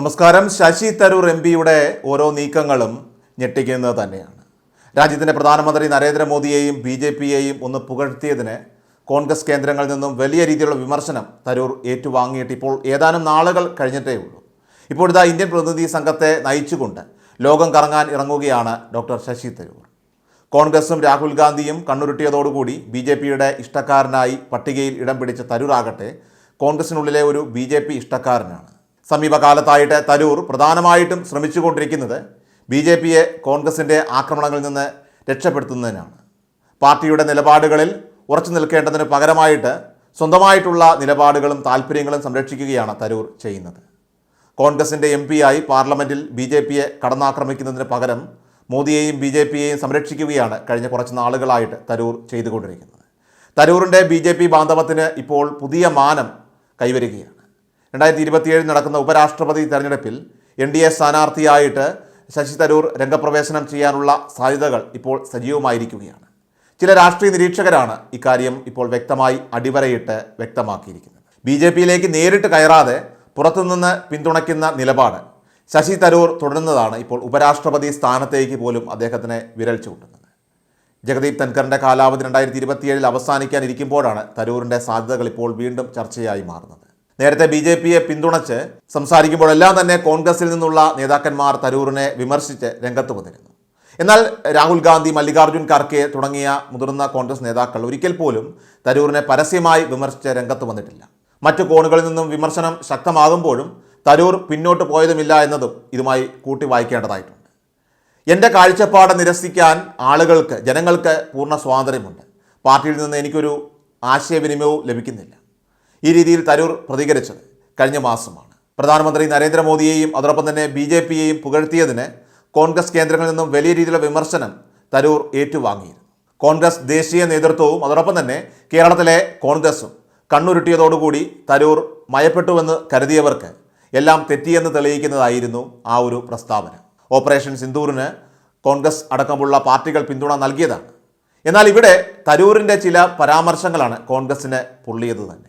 നമസ്കാരം. ശശി തരൂർ എംപിയുടെ ഓരോ നീക്കങ്ങളും ഞെട്ടിക്കുന്നത് തന്നെയാണ്. രാജ്യത്തിൻ്റെ പ്രധാനമന്ത്രി നരേന്ദ്രമോദിയെയും BJPയെയും ഒന്ന് പുകഴ്ത്തിയതിന് കോൺഗ്രസ് കേന്ദ്രങ്ങളിൽ നിന്നും വലിയ രീതിയിലുള്ള വിമർശനം തരൂർ ഏറ്റുവാങ്ങിയിട്ട് ഇപ്പോൾ ഏതാനും നാളുകൾ കഴിഞ്ഞിട്ടേ ഉള്ളൂ. ഇപ്പോഴിതാ ഇന്ത്യൻ പ്രതിനിധി സംഘത്തെ നയിച്ചുകൊണ്ട് ലോകം കറങ്ങാൻ ഇറങ്ങുകയാണ് ഡോക്ടർ ശശി തരൂർ. കോൺഗ്രസും രാഹുൽ ഗാന്ധിയും കണ്ണുരുട്ടിയതോടുകൂടി BJPയുടെ ഇഷ്ടക്കാരനായി പട്ടികയിൽ ഇടം പിടിച്ച തരൂറാകട്ടെ കോൺഗ്രസിനുള്ളിലെ ഒരു BJP ഇഷ്ടക്കാരനാണ്. സമീപകാലത്തായിട്ട് തരൂർ പ്രധാനമായിട്ടും ശ്രമിച്ചുകൊണ്ടിരിക്കുന്നത് BJPയെ കോൺഗ്രസിൻ്റെ ആക്രമണങ്ങളിൽ നിന്ന് രക്ഷപ്പെടുത്തുന്നതിനാണ്. പാർട്ടിയുടെ നിലപാടുകളിൽ ഉറച്ചു നിൽക്കേണ്ടതിന് പകരമായിട്ട് സ്വന്തമായിട്ടുള്ള നിലപാടുകളും താല്പര്യങ്ങളും സംരക്ഷിക്കുകയാണ് തരൂർ ചെയ്യുന്നത്. കോൺഗ്രസിൻ്റെ MP പാർലമെൻറ്റിൽ BJPയെ കടന്നാക്രമിക്കുന്നതിന് പകരം മോദിയെയും BJPയെയും സംരക്ഷിക്കുകയാണ് കഴിഞ്ഞ കുറച്ച് നാളുകളായിട്ട് തരൂർ ചെയ്തുകൊണ്ടിരിക്കുന്നത്. തരൂറിൻ്റെ BJP ബാന്ധവത്തിന് ഇപ്പോൾ പുതിയ മാനം കൈവരികയാണ്. 2027 നടക്കുന്ന ഉപരാഷ്ട്രപതി തെരഞ്ഞെടുപ്പിൽ NDA സ്ഥാനാർത്ഥിയായിട്ട് ശശി തരൂർ രംഗപ്രവേശനം ചെയ്യാനുള്ള സാധ്യതകൾ ഇപ്പോൾ സജീവമായിരിക്കുകയാണ്. ചില രാഷ്ട്രീയ നിരീക്ഷകരാണ് ഇക്കാര്യം ഇപ്പോൾ വ്യക്തമായി അടിവരയിട്ട് വ്യക്തമാക്കിയിരിക്കുന്നത്. BJPയിലേക്ക് നേരിട്ട് കയറാതെ പുറത്തുനിന്ന് പിന്തുണയ്ക്കുന്ന നിലപാട് ശശി തരൂർ തുടരുന്നതാണ് ഇപ്പോൾ ഉപരാഷ്ട്രപതി സ്ഥാനത്തേക്ക് പോലും അദ്ദേഹത്തിന് വിരൽ ചൂണ്ടുന്നത്. ജഗദീപ് ധൻഖറിൻ്റെ കാലാവധി 2027 അവസാനിക്കാനിരിക്കുമ്പോഴാണ് തരൂരിൻ്റെ സാധ്യതകൾ ഇപ്പോൾ വീണ്ടും ചർച്ചയായി മാറുന്നത്. നേരത്തെ BJPയെ പിന്തുണച്ച് സംസാരിക്കുമ്പോഴെല്ലാം തന്നെ കോൺഗ്രസിൽ നിന്നുള്ള നേതാക്കന്മാർ തരൂരിനെ വിമർശിച്ച് രംഗത്ത് വന്നിരുന്നു. എന്നാൽ രാഹുൽ ഗാന്ധി, മല്ലികാർജ്ജുൻ ഖാർഗെ തുടങ്ങിയ മുതിർന്ന കോൺഗ്രസ് നേതാക്കൾ ഒരിക്കൽ പോലും തരൂരിനെ പരസ്യമായി വിമർശിച്ച് രംഗത്ത് വന്നിട്ടില്ല. മറ്റു കോണുകളിൽ നിന്നും വിമർശനം ശക്തമാകുമ്പോഴും തരൂർ പിന്നോട്ട് പോയതുമില്ല എന്നതും ഇതുമായി കൂട്ടി വായിക്കേണ്ടതായിട്ടുണ്ട്. എൻ്റെ കാഴ്ചപ്പാട് നിരസിക്കാൻ ആളുകൾക്ക്, ജനങ്ങൾക്ക് പൂർണ്ണ സ്വാതന്ത്ര്യമുണ്ട്. പാർട്ടിയിൽ നിന്ന് എനിക്കൊരു ആശയവിനിമയവും ലഭിക്കുന്നില്ല. ഈ രീതിയിൽ തരൂർ പ്രതികരിച്ചത് കഴിഞ്ഞ മാസമാണ്. പ്രധാനമന്ത്രി നരേന്ദ്രമോദിയെയും അതോടൊപ്പം തന്നെ BJPയെയും പുകഴ്ത്തിയതിന് കോൺഗ്രസ് കേന്ദ്രങ്ങളിൽ നിന്നും വലിയ രീതിയിലുള്ള വിമർശനം തരൂർ ഏറ്റുവാങ്ങിയിരുന്നു. കോൺഗ്രസ് ദേശീയ നേതൃത്വവും അതോടൊപ്പം തന്നെ കേരളത്തിലെ കോൺഗ്രസും കണ്ണുരുട്ടിയതോടുകൂടി തരൂർ മയപ്പെട്ടുവെന്ന് കരുതിയവർക്ക് എല്ലാം തെറ്റിയെന്ന് തെളിയിക്കുന്നതായിരുന്നു ആ ഒരു പ്രസ്താവന. ഓപ്പറേഷൻ സിന്ദൂറിന് കോൺഗ്രസ് അടക്കമുള്ള പാർട്ടികൾ പിന്തുണ നൽകിയതാണ്. എന്നാൽ ഇവിടെ തരൂരിൻ്റെ ചില പരാമർശങ്ങളാണ് കോൺഗ്രസിനെ പൊള്ളിയത് തന്നെ.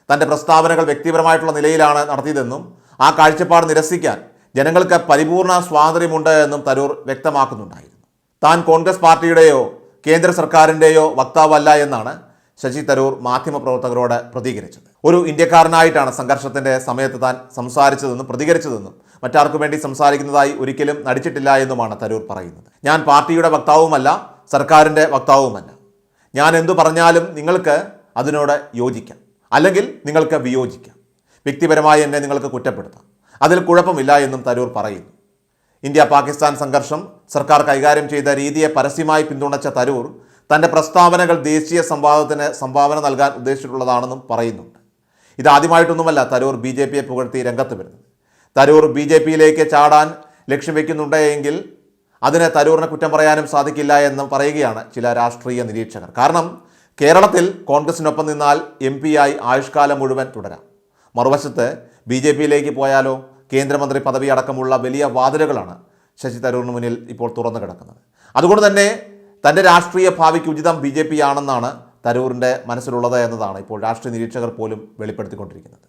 തൻ്റെ പ്രസ്താവനകൾ വ്യക്തിപരമായിട്ടുള്ള നിലയിലാണ് നടത്തിയതെന്നും ആ കാഴ്ചപ്പാട് നിരസിക്കാൻ ജനങ്ങൾക്ക് പരിപൂർണ സ്വാതന്ത്ര്യമുണ്ട് എന്നും തരൂർ വ്യക്തമാക്കുന്നുണ്ടായിരുന്നു. താൻ കോൺഗ്രസ് പാർട്ടിയുടെയോ കേന്ദ്ര സർക്കാരിൻ്റെയോ വക്താവല്ല എന്നാണ് ശശി തരൂർ മാധ്യമപ്രവർത്തകരോട് പ്രതികരിച്ചത്. ഒരു ഇന്ത്യക്കാരനായിട്ടാണ് സംഘർഷത്തിൻ്റെ സമയത്ത് താൻ സംസാരിച്ചതെന്നും പ്രതികരിച്ചതെന്നും മറ്റാർക്കു വേണ്ടി സംസാരിക്കുന്നതായി ഒരിക്കലും നടിച്ചിട്ടില്ല എന്നുമാണ് തരൂർ പറയുന്നത്. ഞാൻ പാർട്ടിയുടെ വക്താവുമല്ല, സർക്കാരിൻ്റെ വക്താവുമല്ല. ഞാൻ എന്തു പറഞ്ഞാലും നിങ്ങൾക്ക് അതിനോട് യോജിക്കാം, അല്ലെങ്കിൽ നിങ്ങൾക്ക് വിയോജിക്കാം. വ്യക്തിപരമായി എന്നെ നിങ്ങൾക്ക് കുറ്റപ്പെടുത്താം, അതിൽ കുഴപ്പമില്ല എന്നും തരൂർ പറയുന്നു. ഇന്ത്യ പാകിസ്ഥാൻ സംഘർഷം സർക്കാർ കൈകാര്യം ചെയ്ത രീതിയെ പരസ്യമായി പിന്തുണച്ച തരൂർ തൻ്റെ പ്രസ്താവനകൾ ദേശീയ സംവാദത്തിന് സംഭാവന നൽകാൻ ഉദ്ദേശിച്ചിട്ടുള്ളതാണെന്നും പറയുന്നുണ്ട്. ഇതാദ്യമായിട്ടൊന്നുമല്ല തരൂർ BJPയെ പുകഴ്ത്തി രംഗത്ത് വരുന്നത്. തരൂർ BJPയിലേക്ക് ചാടാൻ ലക്ഷ്യം വയ്ക്കുന്നുണ്ടെങ്കിൽ അതിന് തരൂറിനെ കുറ്റം പറയാനും സാധിക്കില്ല എന്ന് പറയുകയാണ് ചില രാഷ്ട്രീയ നിരീക്ഷകർ. കാരണം കേരളത്തിൽ കോൺഗ്രസിനൊപ്പം നിന്നാൽ MP ആയുഷ്കാലം മുഴുവൻ തുടരാം. മറുവശത്ത് BJPയിലേക്ക് പോയാലോ കേന്ദ്രമന്ത്രി പദവി അടക്കമുള്ള വലിയ വാതിലുകളാണ് ശശി തരൂറിന് മുന്നിൽ ഇപ്പോൾ തുറന്നു കിടക്കുന്നത്. അതുകൊണ്ട് തന്നെ തൻ്റെ രാഷ്ട്രീയ ഭാവിക്ക് ഉചിതം BJP ആണെന്നാണ് തരൂറിൻ്റെ മനസ്സിലുള്ളത് എന്നതാണ് ഇപ്പോൾ രാഷ്ട്രീയ നിരീക്ഷകർ പോലും വെളിപ്പെടുത്തിക്കൊണ്ടിരിക്കുന്നത്.